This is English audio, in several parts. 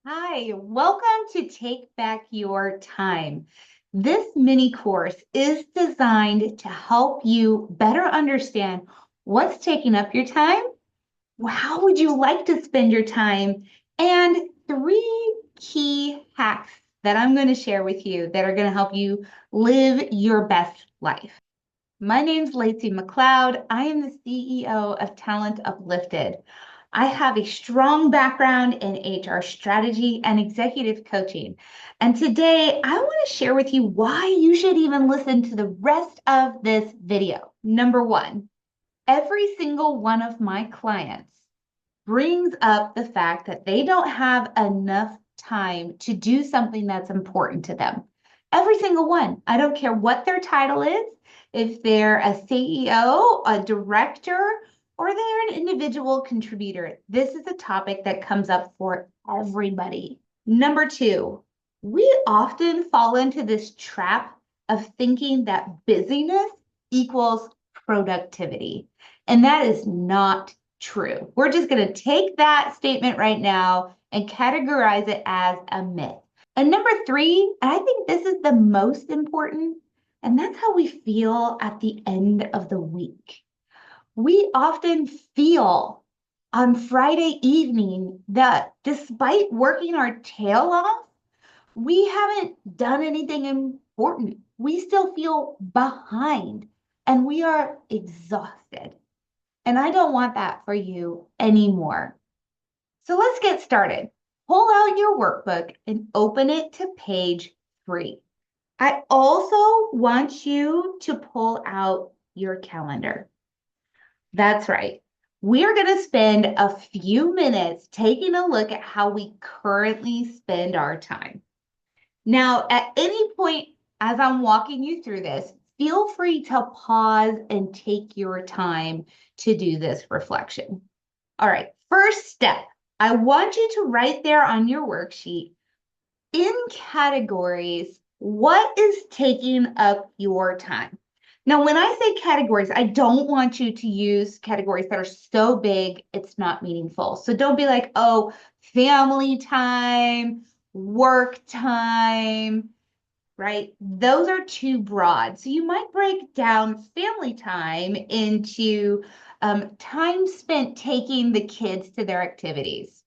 Hi, welcome to Take Back Your Time. This mini course is designed to help you better understand what's taking up your time, how would you like to spend your time, and three key hacks that I'm going to share with you that are going to help you live your best life. My name's Lacey McLeod. I am the CEO of Talent Uplifted. I have a strong background in HR strategy and executive coaching. And today I want to share with you why you should even listen to the rest of this video. Number one, every single one of my clients brings up the fact that they don't have enough time to do something that's important to them. Every single one. I don't care what their title is, if they're a CEO, a director, or they're an individual contributor. This is a topic that comes up for everybody. Number two, we often fall into this trap of thinking that busyness equals productivity. And that is not true. We're just going to take that statement right now and categorize it as a myth. And number three, and I think this is the most important, and that's how we feel at the end of the week. We often feel on Friday evening that despite working our tail off, we haven't done anything important. We still feel behind and we are exhausted. And I don't want that for you anymore. So let's get started. Pull out your workbook and open it to page 3. I also want you to pull out your calendar. That's right. We are going to spend a few minutes taking a look at how we currently spend our time. Now, at any point as I'm walking you through this, feel free to pause and take your time to do this reflection. All right, first step, I want you to write there on your worksheet in categories, what is taking up your time? Now, when I say categories, I don't want you to use categories that are so big, it's not meaningful. So don't be like, oh, family time, work time, right? Those are too broad. So you might break down family time into time spent taking the kids to their activities,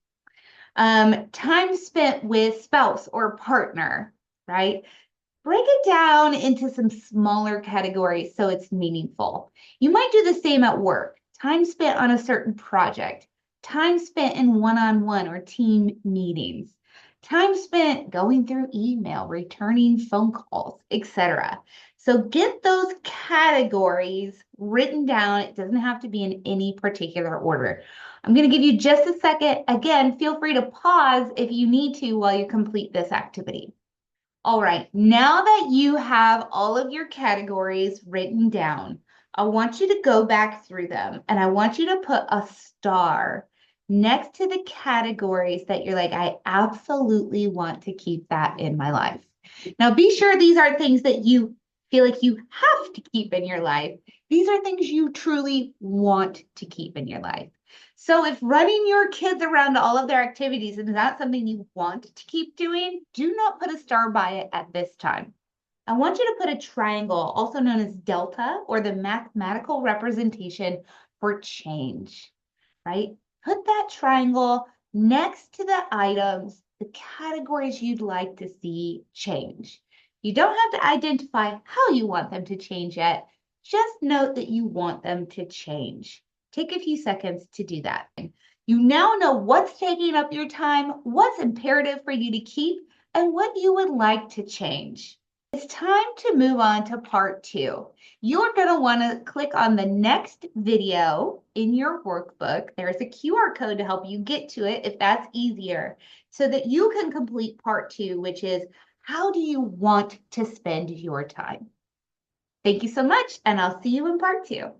time spent with spouse or partner, right? Break it down into some smaller categories so it's meaningful. You might do the same at work. Time spent on a certain project, time spent in one-on-one or team meetings, time spent going through email, returning phone calls, etc. So get those categories written down. It doesn't have to be in any particular order. I'm going to give you just a second. Again, feel free to pause if you need to while you complete this activity. All right, now that you have all of your categories written down, I want you to go back through them and I want you to put a star next to the categories that you're like, I absolutely want to keep that in my life. Now, be sure these are things that you feel like you have to keep in your life. These are things you truly want to keep in your life. So if running your kids around to all of their activities is not something you want to keep doing, do not put a star by it at this time. I want you to put a triangle, also known as delta, or the mathematical representation for change, right? Put that triangle next to the items, the categories you'd like to see change. You don't have to identify how you want them to change yet. Just note that you want them to change. Take a few seconds to do that. You now know what's taking up your time, what's imperative for you to keep, and what you would like to change. It's time to move on to part 2. You're going to want to click on the next video in your workbook. There's a QR code to help you get to it if that's easier, so that you can complete part 2, which is how do you want to spend your time? Thank you so much, and I'll see you in part 2.